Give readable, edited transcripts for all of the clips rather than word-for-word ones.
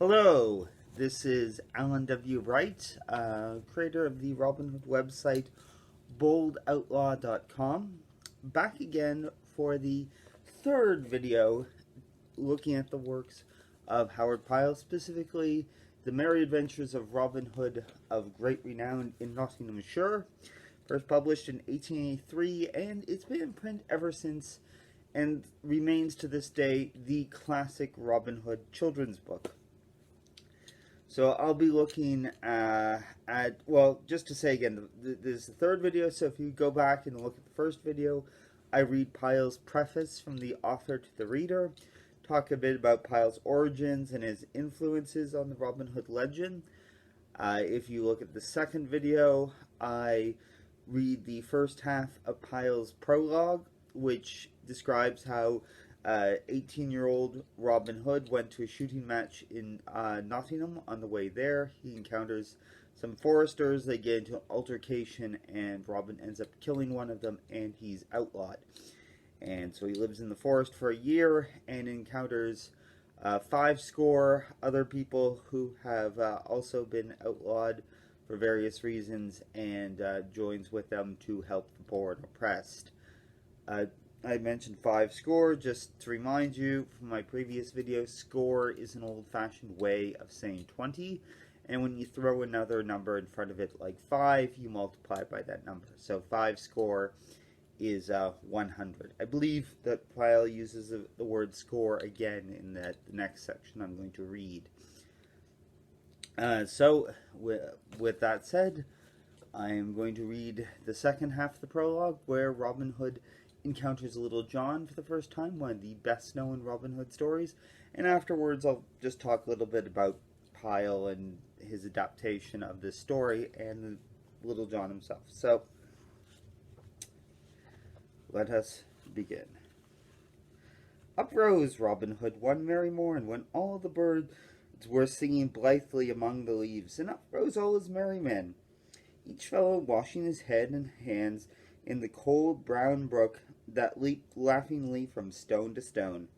Hello, this is Alan W. Wright, creator of the Robin Hood website boldoutlaw.com, back again for the third video looking at the works of Howard Pyle, specifically The Merry Adventures of Robin Hood of Great Renown in Nottinghamshire, first published in 1883, and it's been in print ever since and remains to this day the classic Robin Hood children's book. So I'll be looking well, just to say again, this is the third video, so if you go back and look at the first video, I read Pyle's preface from the author to the reader, talk a bit about Pyle's origins and his influences on the Robin Hood legend. If you look at the second video, I read the first half of Pyle's prologue, which describes how 18-year-old Robin Hood went to a shooting match in Nottingham. On the way there, he encounters some foresters. They get into an altercation, and Robin ends up killing one of them, and he's outlawed. And so he lives in the forest for a year and encounters 50 other people who have also been outlawed for various reasons, and joins with them to help the poor and oppressed. I mentioned 50, just to remind you from my previous video, score is an old-fashioned way of saying 20, and when you throw another number in front of it like 5, you multiply by that number. So 50 is 100. I believe that Pyle uses the word score again in the next section I'm going to read. So with that said, I am going to read the second half of the prologue, where Robin Hood encounters Little John for the first time, one of the best-known Robin Hood stories, and afterwards I'll just talk a little bit about Pyle and his adaptation of this story and Little John himself. So, let us begin. Up rose Robin Hood one merry morn, when all the birds were singing blithely among the leaves, and up rose all his merry men, each fellow washing his head and hands in the cold brown brook that leaped laughingly from stone to stone.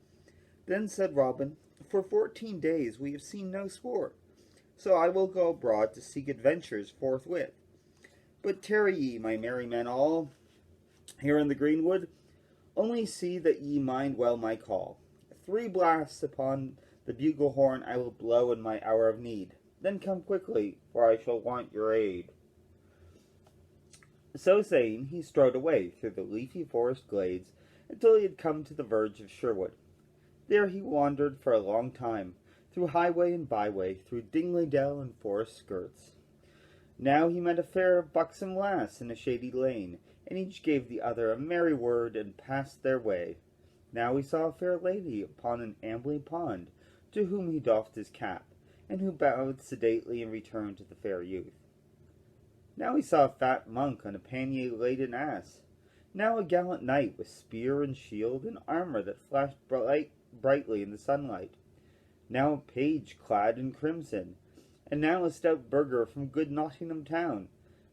Then said Robin, For 14 days we have seen no sport, so I will go abroad to seek adventures forthwith. But tarry ye, my merry men all, here in the greenwood, only see that ye mind well my call. 3 blasts upon the bugle horn I will blow in my hour of need. Then come quickly, for I shall want your aid. So saying, he strode away through the leafy forest glades until he had come to the verge of Sherwood. There he wandered for a long time, through highway and byway, through Dingley Dell and forest skirts. Now he met a fair buxom lass in a shady lane, and each gave the other a merry word and passed their way. Now he saw a fair lady upon an ambling pond, to whom he doffed his cap, and who bowed sedately in return to the fair youth. Now he saw a fat monk on a pannier-laden ass. Now a gallant knight with spear and shield and armor that flashed brightly in the sunlight. Now a page clad in crimson, and now a stout burgher from good Nottingham town,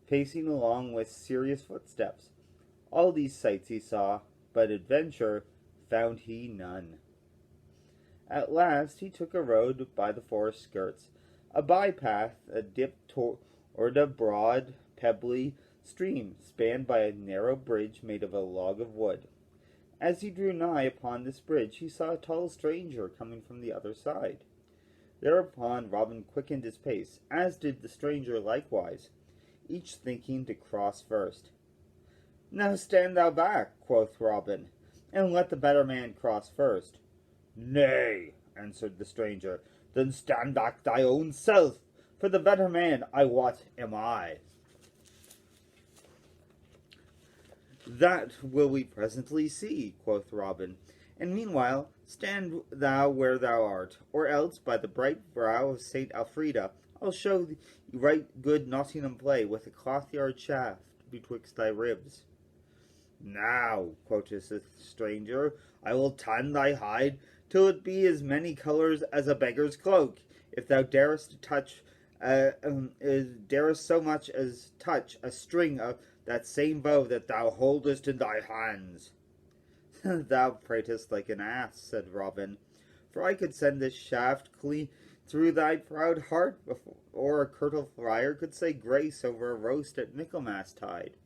pacing along with serious footsteps. All these sights he saw, but adventure found he none. At last he took a road by the forest skirts, a bypath that dipped toward a broad, pebbly stream spanned by a narrow bridge made of a log of wood. As he drew nigh upon this bridge, he saw a tall stranger coming from the other side. Thereupon Robin quickened his pace, as did the stranger likewise, each thinking to cross first. Now stand thou back, quoth Robin, and let the better man cross first. Nay, answered the stranger, then stand back thy own self, for the better man, I wot, am I. That will we presently see, quoth Robin, and meanwhile stand thou where thou art, or else by the bright brow of Saint Alfreda I'll show thee right good Nottingham play with a cloth-yard shaft betwixt thy ribs. Now, quoth the stranger, I will tan thy hide till it be as many colours as a beggar's cloak, if thou darest so much as touch a string of that same bow that thou holdest in thy hands. Thou pratest like an ass, said Robin, for I could send this shaft through thy proud heart before a curtal friar could say grace over a roast at Michaelmas tide.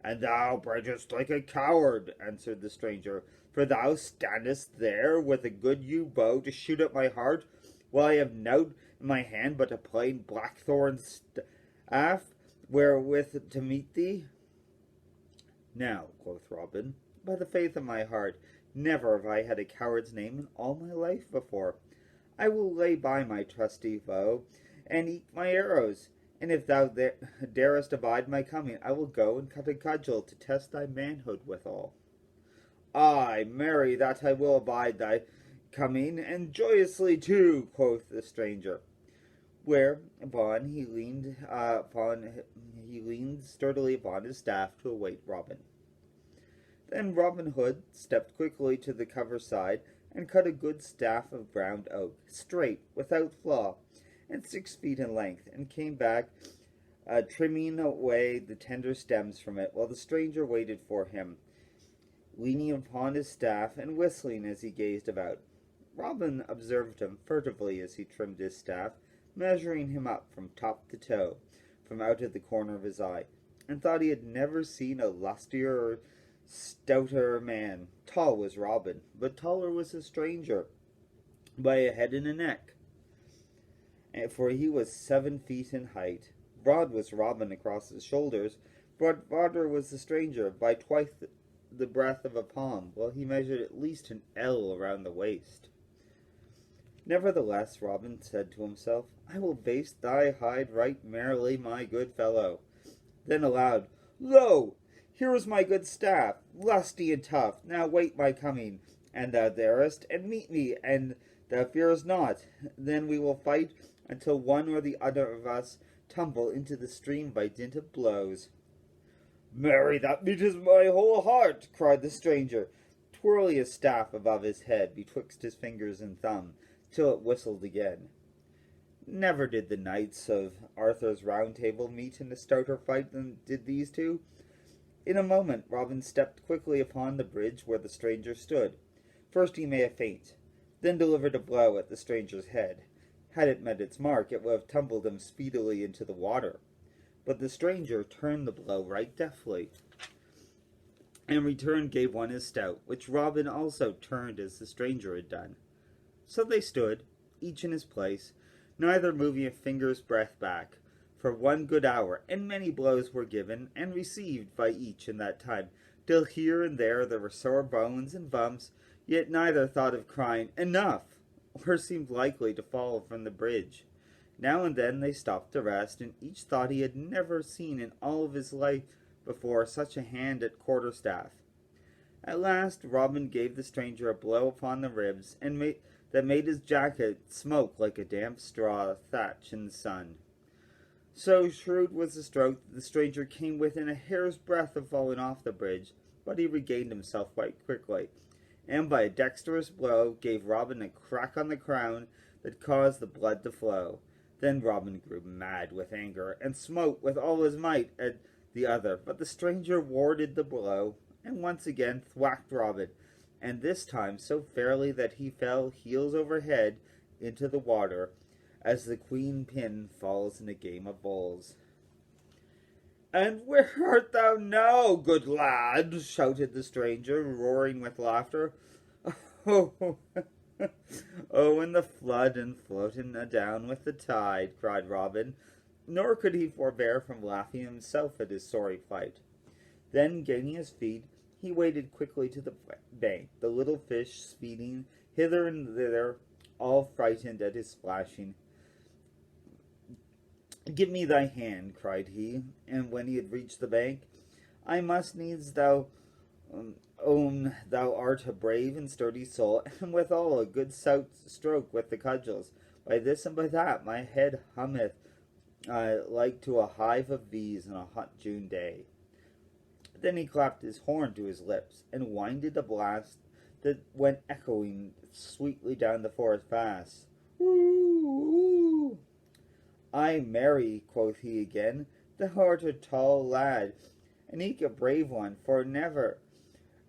And thou bridgest like a coward, answered the stranger, for thou standest there with a good yew bow to shoot at my heart, while I have nought in my hand but a plain blackthorn staff wherewith to meet thee. Now, quoth Robin, by the faith of my heart, never have I had a coward's name in all my life before. I will lay by my trusty bow, and eke my arrows, and if thou darest abide my coming, I will go and cut a cudgel to test thy manhood withal. Ay, marry, that I will abide thy coming, and joyously too, quoth the stranger. Whereupon he leaned sturdily upon his staff to await Robin. Then Robin Hood stepped quickly to the cover side, and cut a good staff of ground oak, straight, without flaw, and 6 feet in length, and came back, trimming away the tender stems from it, while the stranger waited for him, leaning upon his staff and whistling as he gazed about. Robin observed him furtively as he trimmed his staff, measuring him up from top to toe, from out of the corner of his eye, and thought he had never seen a lustier or stouter man. Tall was Robin, but taller was the stranger by a head and a neck, for he was 7 feet in height. Broad was Robin across his shoulders, but broader was the stranger by twice the breadth of a palm, while he measured at least an ell around the waist. Nevertheless, Robin said to himself, I will baste thy hide right merrily, my good fellow. Then aloud, Lo! Here is my good staff, lusty and tough. Now wait my coming, and thou darest, and meet me, and thou fearest not. Then we will fight until one or the other of us tumble into the stream by dint of blows. Marry, that meeteth my whole heart, cried the stranger, twirling his staff above his head betwixt his fingers and thumb, till it whistled again. Never did the knights of Arthur's Round Table meet in a stouter fight than did these two. In a moment Robin stepped quickly upon the bridge where the stranger stood. First he made a feint, then delivered a blow at the stranger's head. Had it met its mark, it would have tumbled him speedily into the water. But the stranger turned the blow right deftly, and in return gave one as stout, which Robin also turned as the stranger had done. So they stood, each in his place, neither moving a finger's breadth back, for 1 good hour, and many blows were given and received by each in that time, till here and there were sore bones and bumps, yet neither thought of crying, Enough! Or seemed likely to fall from the bridge. Now and then they stopped to rest, and each thought he had never seen in all of his life before such a hand at quarterstaff. At last Robin gave the stranger a blow upon the ribs, and that made his jacket smoke like a damp straw thatch in the sun. So shrewd was the stroke that the stranger came within a hair's breadth of falling off the bridge, but he regained himself quite quickly, and by a dexterous blow gave Robin a crack on the crown that caused the blood to flow. Then Robin grew mad with anger, and smote with all his might at the other, but the stranger warded the blow, and once again thwacked Robin, and this time so fairly that he fell heels over head into the water, as the queen pin falls in a game of bowls. And where art thou now, good lad? Shouted the stranger, roaring with laughter. Oh, oh, in the flood and floating adown with the tide, cried Robin, nor could he forbear from laughing himself at his sorry plight. Then, gaining his feet, he waded quickly to the bank, the little fish speeding hither and thither, all frightened at his splashing. Give me thy hand, cried he, and when he had reached the bank, I must needs thou own thou art a brave and sturdy soul, and withal a good stout stroke with the cudgels. By this and by that my head hummeth like to a hive of bees on a hot June day. Then he clapped his horn to his lips, and winded a blast that went echoing sweetly down the forest pass. Woo! Ay, marry, quoth he again, thou art a tall lad, and eke a brave one, for never,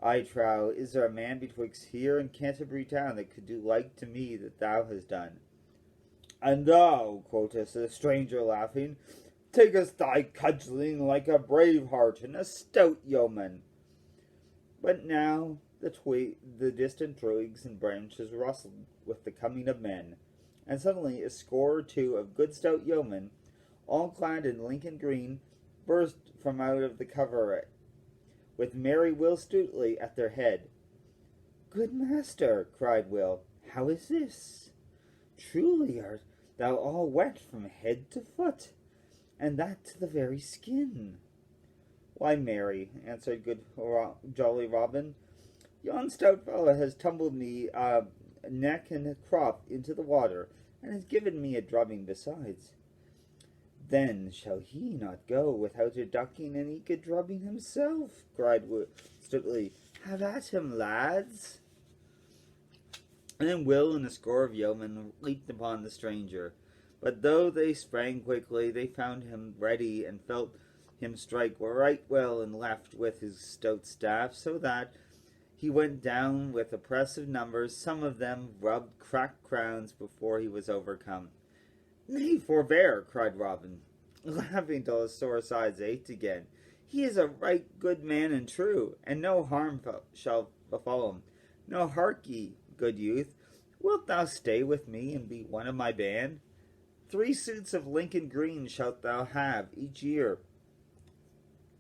I trow, is there a man betwixt here and Canterbury town that could do like to me that thou hast done. And thou, quoth the stranger, laughing, takest thy cudgelling like a brave heart and a stout yeoman. But now the distant twigs and branches rustled with the coming of men, and suddenly a score or two of good stout yeomen, all clad in Lincoln green, burst from out of the covert, with merry Will Stutely at their head. "Good master," cried Will, "how is this? Truly art thou all wet from head to foot, and that to the very skin." "Why, Mary," answered good jolly Robin, "yon stout fellow has tumbled me neck and crop into the water, and has given me a drubbing besides." "Then shall he not go without a ducking and eke a drubbing himself?" cried Stutely. "Have at him, lads." And then Will and a score of yeomen leaped upon the stranger. But though they sprang quickly, they found him ready and felt him strike right well and left with his stout staff, so that he went down with oppressive numbers. Some of them rubbed cracked crowns before he was overcome. "Nay, forbear," cried Robin, laughing till his sore sides ached again. "He is a right good man and true, and no harm shall befall him. Now hark ye, good youth, wilt thou stay with me and be one of my band? 3 suits of Lincoln green shalt thou have each year,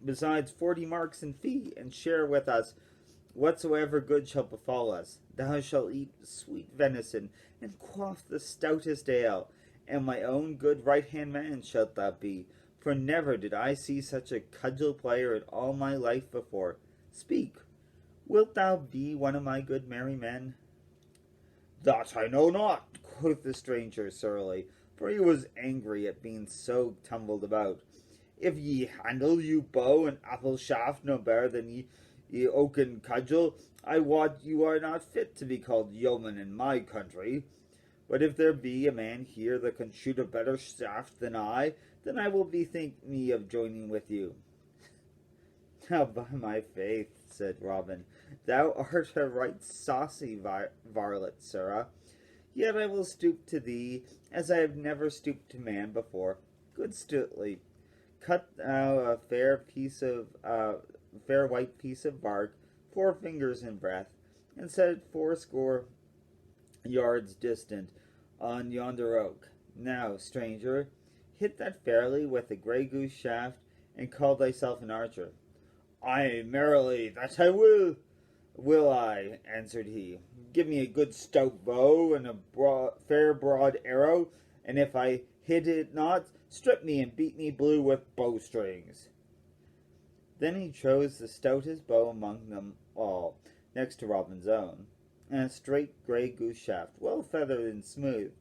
besides 40 marks in fee, and share with us whatsoever good shall befall us. Thou shalt eat sweet venison, and quaff the stoutest ale, and my own good right-hand man shalt thou be, for never did I see such a cudgel player in all my life before. Speak, wilt thou be one of my good merry men?" "That I know not," quoth the stranger surlily, for he was angry at being so tumbled about. "If ye handle you bow and apple shaft no better than ye oaken cudgel, I wot you are not fit to be called yeoman in my country. But if there be a man here that can shoot a better shaft than I, then I will bethink me of joining with you." "Now, by my faith," said Robin, "thou art a right saucy varlet, sirrah. Yet I will stoop to thee, as I have never stooped to man before. Good Stutely, cut thou a fair white piece of bark, 4 fingers in breadth, and set it 80 yards distant on yonder oak. Now, stranger, hit that fairly with a grey goose shaft, and call thyself an archer." "Ay, merrily, that I will I," answered he. "Give me a good stout bow and a fair broad arrow, and if I hit it not, strip me and beat me blue with bowstrings." Then he chose the stoutest bow among them all, next to Robin's own, and a straight grey goose shaft, well feathered and smooth,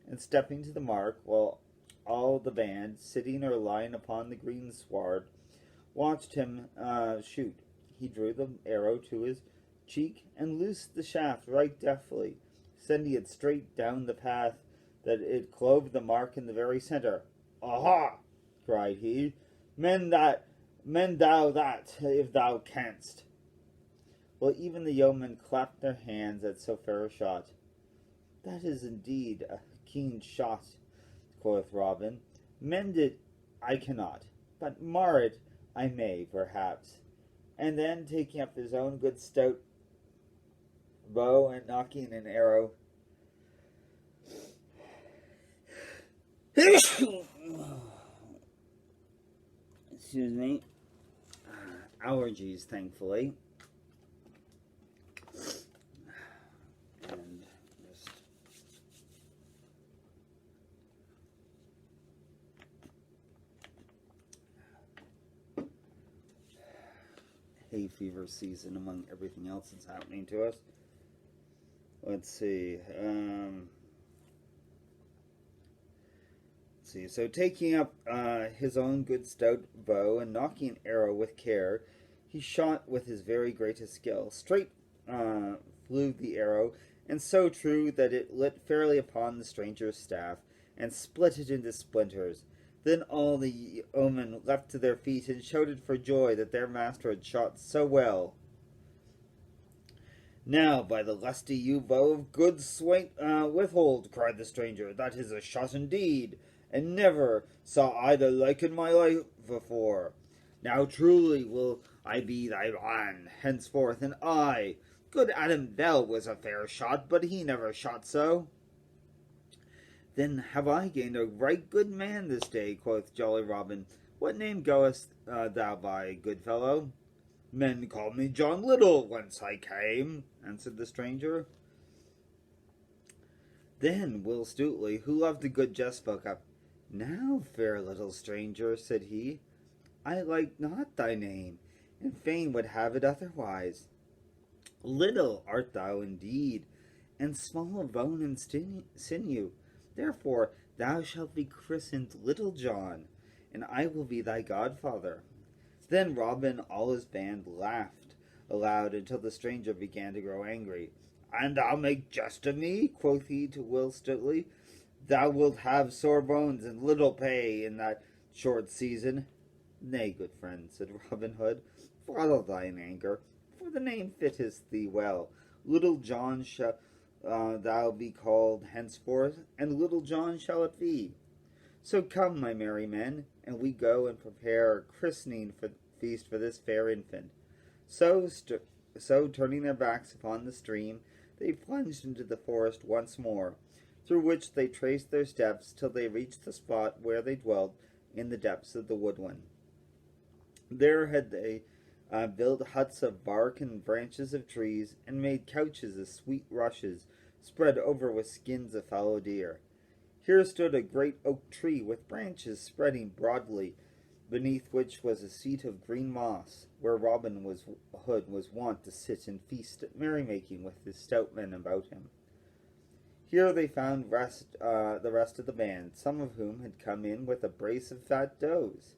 and stepping to the mark, while all the band, sitting or lying upon the green sward, watched him shoot, he drew the arrow to his cheek and loosed the shaft right deftly, sending it straight down the path that it clove the mark in the very centre. "Aha!" cried he, mend thou that, if thou canst." Well, even the yeomen clapped their hands at so fair a shot. "That is indeed a keen shot," quoth Robin. "Mend it I cannot, but mar it I may, perhaps." And then, taking up his own good stout bow and nocking an arrow, excuse me, allergies, thankfully, and just hay fever season among everything else that's happening to us. Let's see. So taking up his own good stout bow and nocking an arrow with care, he shot with his very greatest skill. Straight flew the arrow, and so true that it lit fairly upon the stranger's staff, and split it into splinters. Then all the yeomen leapt to their feet and shouted for joy that their master had shot so well. Now, by the lusty yew bow of good swain withhold, cried the stranger, that is a shot indeed, and never saw I the like in my life before. Now truly will I be thy man henceforth, and I. Good Adam Bell was a fair shot, but he never shot so. Then have I gained a right good man this day, quoth jolly Robin. What name goest thou by, good fellow? Men called me John Little, whence I came, answered the stranger. Then Will Stutely, who loved a good jest, spoke up. Now, fair little stranger, said he, I like not thy name, and fain would have it otherwise. Little art thou indeed, and small of bone and sinew. Therefore thou shalt be christened Little John, and I will be thy godfather. Then Robin, all his band, laughed aloud until the stranger began to grow angry. And thou make jest of me, quoth he to Will Stutely. Thou wilt have sore bones and little pay in that short season. Nay, good friend, said Robin Hood, follow thine anger, for the name fitteth thee well. Little John shall thou be called henceforth, and Little John shall it be. So come, my merry men, and we go and prepare a christening feast for this fair infant. So turning their backs upon the stream, they plunged into the forest once more, through which they traced their steps till they reached the spot where they dwelt in the depths of the woodland. There had they built huts of bark and branches of trees, and made couches of sweet rushes, spread over with skins of fallow deer. Here stood a great oak tree with branches spreading broadly, beneath which was a seat of green moss, where Robin Hood was wont to sit and feast at merrymaking with his stout men about him. Here they found the rest of the band, some of whom had come in with a brace of fat does.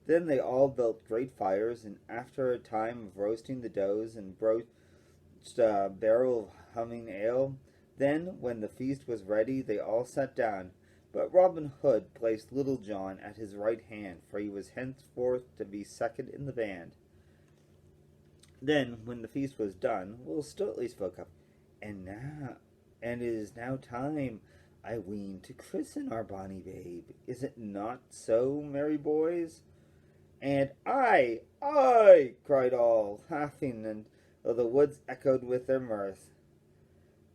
Then they all built great fires, and after a time of roasting the does and broached a barrel of humming ale, then, when the feast was ready, they all sat down, but Robin Hood placed Little John at his right hand, for he was henceforth to be second in the band. Then, when the feast was done, Will Stutely spoke up, and it is now time, I ween, to christen our bonny babe. Is it not so, merry boys? And I, cried all, laughing, and the woods echoed with their mirth.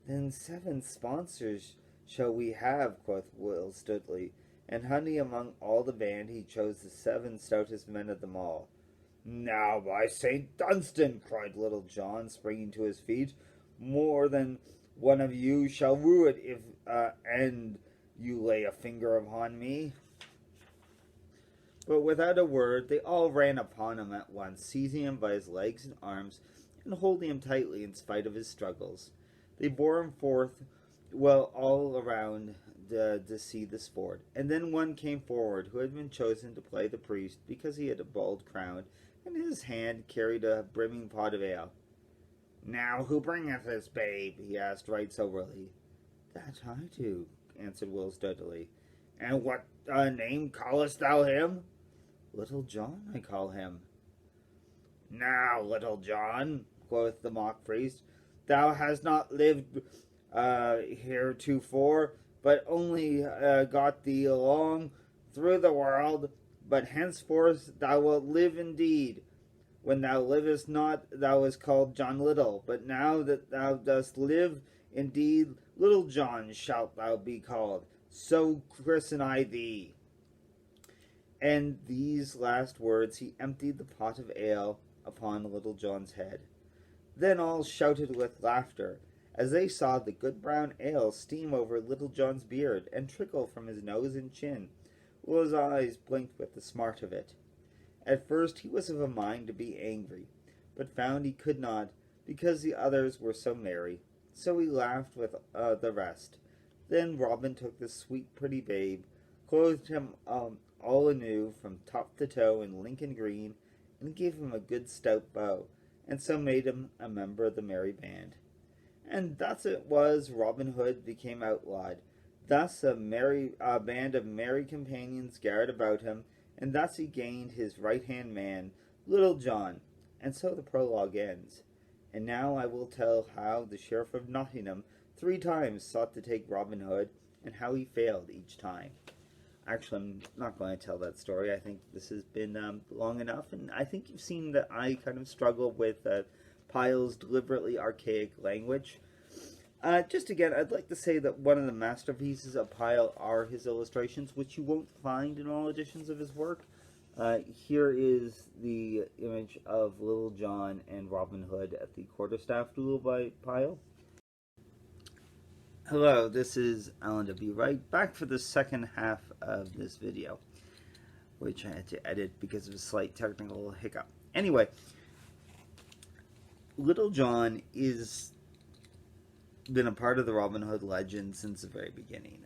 Then 7 sponsors shall we have, quoth Will Stutely, and honey among all the band he chose the 7 stoutest men of them all. Now, by St. Dunstan, cried Little John, springing to his feet, more than one of you shall rue it if and you lay a finger upon me. But without a word, they all ran upon him at once, seizing him by his legs and arms, and holding him tightly in spite of his struggles. They bore him forth all around to see the sport, and then one came forward who had been chosen to play the priest because he had a bald crown, and in his hand carried a brimming pot of ale. Now who bringeth this babe? He asked right soberly. That I do, answered Will Stutely. And what name callest thou him? Little John, I call him. Now, Little John, quoth the mock priest, thou hast not lived heretofore, but only got thee along through the world, but henceforth thou wilt live indeed. When thou livest not, thou wast called John Little, but now that thou dost live indeed, Little John shalt thou be called. So christen I thee. And these last words he emptied the pot of ale upon Little John's head. Then all shouted with laughter, as they saw the good brown ale steam over Little John's beard and trickle from his nose and chin, while his eyes blinked with the smart of it. At first he was of a mind to be angry, but found he could not, because the others were so merry. So he laughed with the rest. Then Robin took the sweet pretty babe, clothed him all anew from top to toe in Lincoln green, and gave him a good stout bow, and so made him a member of the merry band. And thus it was Robin Hood became outlawed. Thus a band of merry companions gathered about him, and thus he gained his right-hand man, Little John. And so the prologue ends. and now I will tell how the Sheriff of Nottingham 3 times sought to take Robin Hood, and how he failed each time. Actually, I'm not going to tell that story. I think this has been long enough, and I think you've seen that I kind of struggle with Pyle's deliberately archaic language. Just again, I'd like to say that one of the masterpieces of Pyle are his illustrations, which you won't find in all editions of his work. Here is the image of Little John and Robin Hood at the quarterstaff duel by Pyle. Hello, this is Alan W. Wright, back for the second half of this video, which I had to edit because of a slight technical hiccup. Anyway, Little John is been a part of the Robin Hood legend since the very beginning.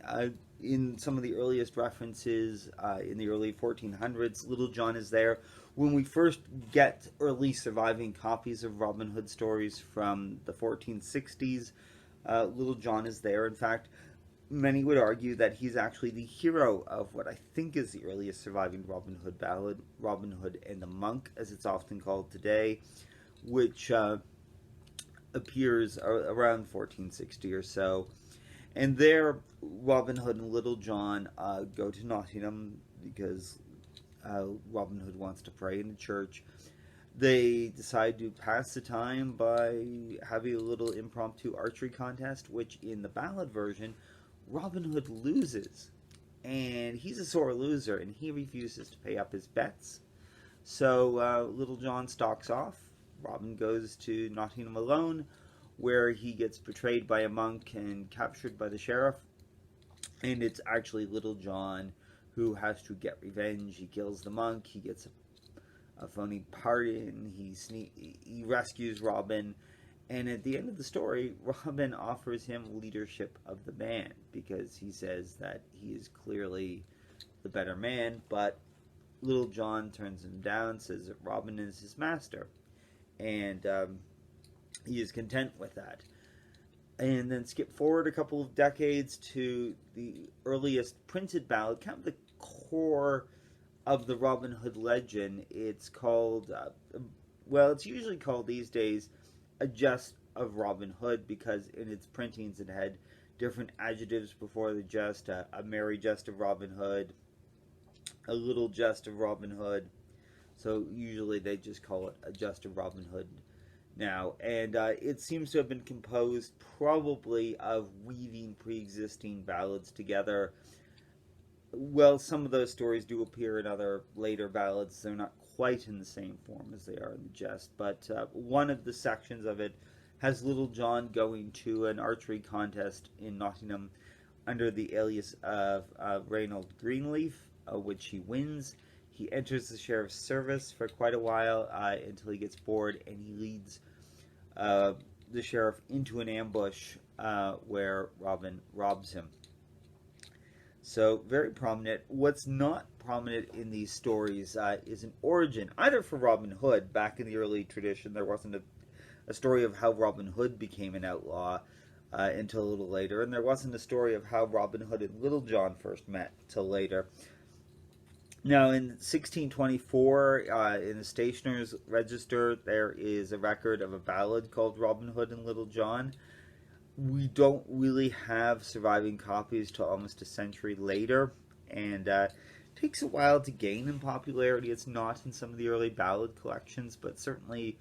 In some of the earliest references, in the early 1400s, Little John is there. When we first get early surviving copies of Robin Hood stories from the 1460s, Little John is there. In fact, many would argue that he's actually the hero of what I think is the earliest surviving Robin Hood ballad, Robin Hood and the Monk, as it's often called today, which appears around 1460 or so. And there, Robin Hood and Little John go to Nottingham because Robin Hood wants to pray in the church. They decide to pass the time by having a little impromptu archery contest, which in the ballad version, Robin Hood loses. And he's a sore loser, and he refuses to pay up his bets. So Little John stalks off. Robin goes to Nottingham alone, where he gets betrayed by a monk and captured by the sheriff. And it's actually Little John who has to get revenge. He kills the monk, he gets a phony pardon, he rescues Robin, and at the end of the story, Robin offers him leadership of the band because he says that he is clearly the better man, but Little John turns him down, says that Robin is his master. And he is content with that. And then skip forward a couple of decades to the earliest printed ballad, kind of the core of the Robin Hood legend. It's called, it's usually called these days A Jest of Robin Hood, because in its printings it had different adjectives before the jest, a merry jest of Robin Hood, a little jest of Robin Hood. So usually they just call it A Jest of Robin Hood now. And it seems to have been composed probably of weaving pre-existing ballads together. Well, some of those stories do appear in other later ballads. They're not quite in the same form as they are in the jest. But one of the sections of it has Little John going to an archery contest in Nottingham under the alias of Reynold Greenleaf, which he wins. He enters the sheriff's service for quite a while until he gets bored, and he leads the sheriff into an ambush where Robin robs him. So, very prominent. What's not prominent in these stories is an origin, either for Robin Hood. Back in the early tradition, there wasn't a story of how Robin Hood became an outlaw until a little later, and there wasn't a story of how Robin Hood and Little John first met till later. Now, in 1624, in the Stationer's Register, there is a record of a ballad called Robin Hood and Little John. We don't really have surviving copies till almost a century later, and it takes a while to gain in popularity. It's not in some of the early ballad collections, but certainly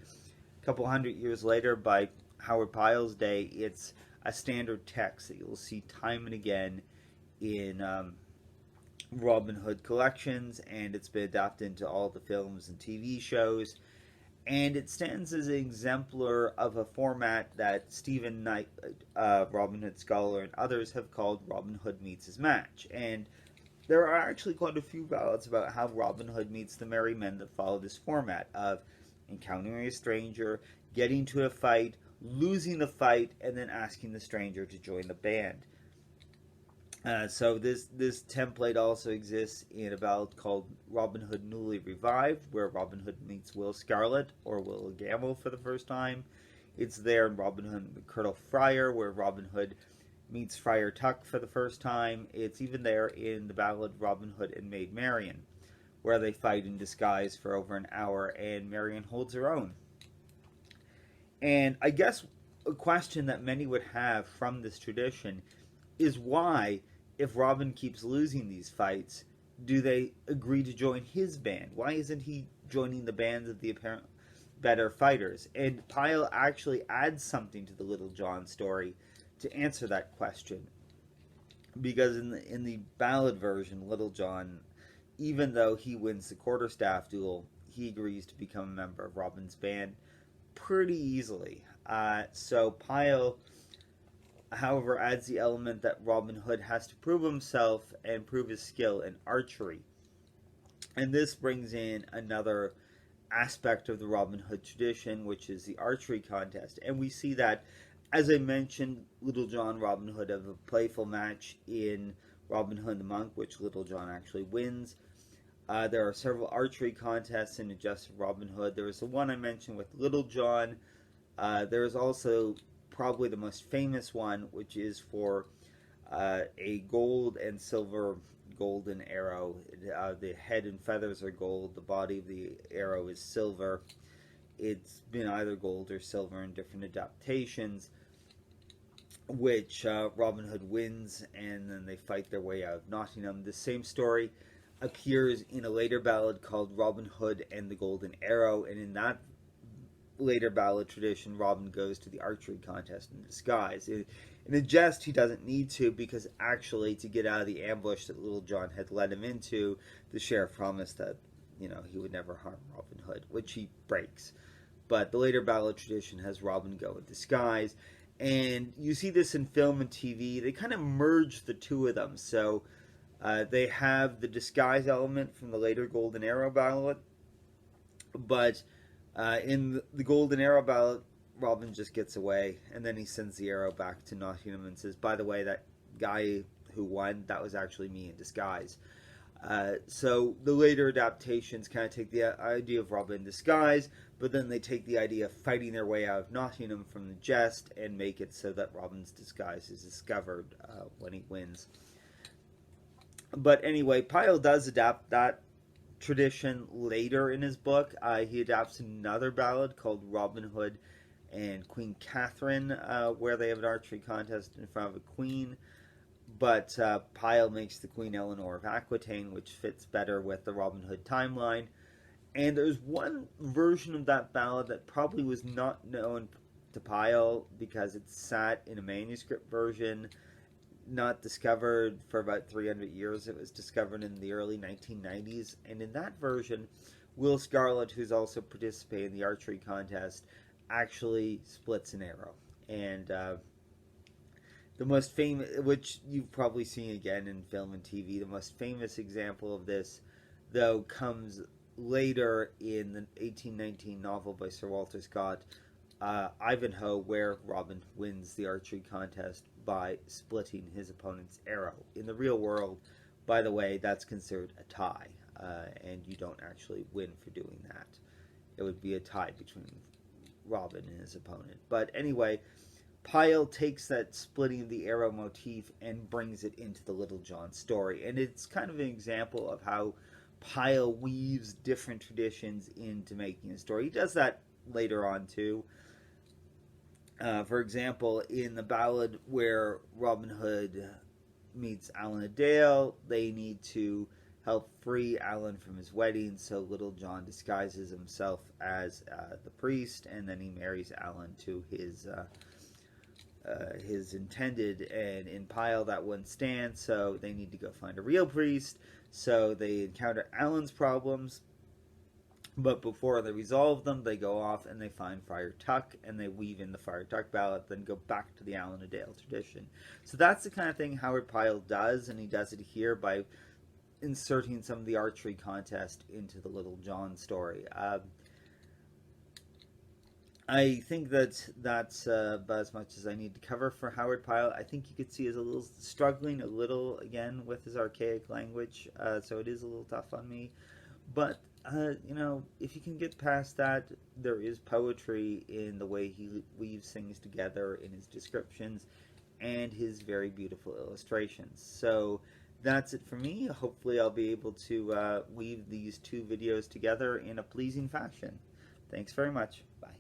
a couple hundred years later, by Howard Pyle's day, it's a standard text that you'll see time and again in Robin Hood collections, and it's been adapted into all the films and TV shows, and it stands as an exemplar of a format that Stephen Knight, Robin Hood scholar, and others have called Robin Hood meets his match. And there are actually quite a few ballads about how Robin Hood meets the merry men that follow this format of encountering a stranger, getting to a fight, losing the fight, and then asking the stranger to join the band. So this template also exists in a ballad called Robin Hood Newly Revived, where Robin Hood meets Will Scarlet or Will Gamble for the first time. It's there in Robin Hood and Colonel Friar, where Robin Hood meets Friar Tuck for the first time. It's even there in the ballad Robin Hood and Maid Marian, where they fight in disguise for over an hour, and Marian holds her own. And I guess a question that many would have from this tradition is why, if Robin keeps losing these fights, do they agree to join his band? Why isn't he joining the bands of the apparent better fighters? And Pyle actually adds something to the Little John story to answer that question. Because in the ballad version, Little John, even though he wins the quarterstaff duel, he agrees to become a member of Robin's band pretty easily. So Pyle, however, adds the element that Robin Hood has to prove himself and prove his skill in archery. And this brings in another aspect of the Robin Hood tradition, which is the archery contest. And we see that, as I mentioned, Little John Robin Hood have a playful match in Robin Hood the Monk, which Little John actually wins. There are several archery contests in A Jest of Robin Hood. There was the one I mentioned with Little John. There is also probably the most famous one, which is for a gold and silver golden arrow. The head and feathers are gold. The body of the arrow is silver. It's been either gold or silver in different adaptations, which Robin Hood wins, and then they fight their way out of Nottingham. The same story appears in a later ballad called Robin Hood and the Golden Arrow, and in that later ballad tradition, Robin goes to the archery contest in disguise. In A Jest, he doesn't need to, because actually, to get out of the ambush that Little John had led him into, the sheriff promised that, he would never harm Robin Hood, which he breaks. But the later ballad tradition has Robin go in disguise, and you see this in film and TV. They kind of merge the two of them. So they have the disguise element from the later Golden Arrow ballad, but in the Golden Arrow ballad, Robin just gets away, and then he sends the arrow back to Nottingham and says, by the way, that guy who won, that was actually me in disguise. So the later adaptations kind of take the idea of Robin in disguise, but then they take the idea of fighting their way out of Nottingham from the Jest and make it so that Robin's disguise is discovered when he wins. But anyway, Pyle does adapt that tradition later in his book. He adapts another ballad called Robin Hood and Queen Catherine, where they have an archery contest in front of a queen. But Pyle makes the Queen Eleanor of Aquitaine, which fits better with the Robin Hood timeline. And there's one version of that ballad that probably was not known to Pyle because it sat in a manuscript version, not discovered for about 300 years. It was discovered in the early 1990s. And in that version, Will Scarlet, who's also participating in the archery contest, actually splits an arrow. And the most famous, which you've probably seen again in film and TV, the most famous example of this, though, comes later in the 1819 novel by Sir Walter Scott, Ivanhoe, where Robin wins the archery contest by splitting his opponent's arrow. In the real world, by the way, that's considered a tie, and you don't actually win for doing that. It would be a tie between Robin and his opponent. But anyway, Pyle takes that splitting of the arrow motif and brings it into the Little John story. And it's kind of an example of how Pyle weaves different traditions into making a story. He does that later on too. For example, in the ballad where Robin Hood meets Alan a Dale, they need to help free Alan from his wedding, so Little John disguises himself as the priest, and then he marries Alan to his intended, and in Pyle that wouldn't stand, so they need to go find a real priest. So they encounter Alan's problems, but before they resolve them, they go off and they find Friar Tuck, and they weave in the Friar Tuck ballad, then go back to the Alan a Dale tradition. So that's the kind of thing Howard Pyle does, and he does it here by inserting some of the archery contest into the Little John story. I think that's about as much as I need to cover for Howard Pyle. I think you could see he's a little struggling again with his archaic language, so it is a little tough on me. But if you can get past that, there is poetry in the way he weaves things together in his descriptions and his very beautiful illustrations. So that's it for me. Hopefully I'll be able to weave these two videos together in a pleasing fashion. Thanks very much. Bye.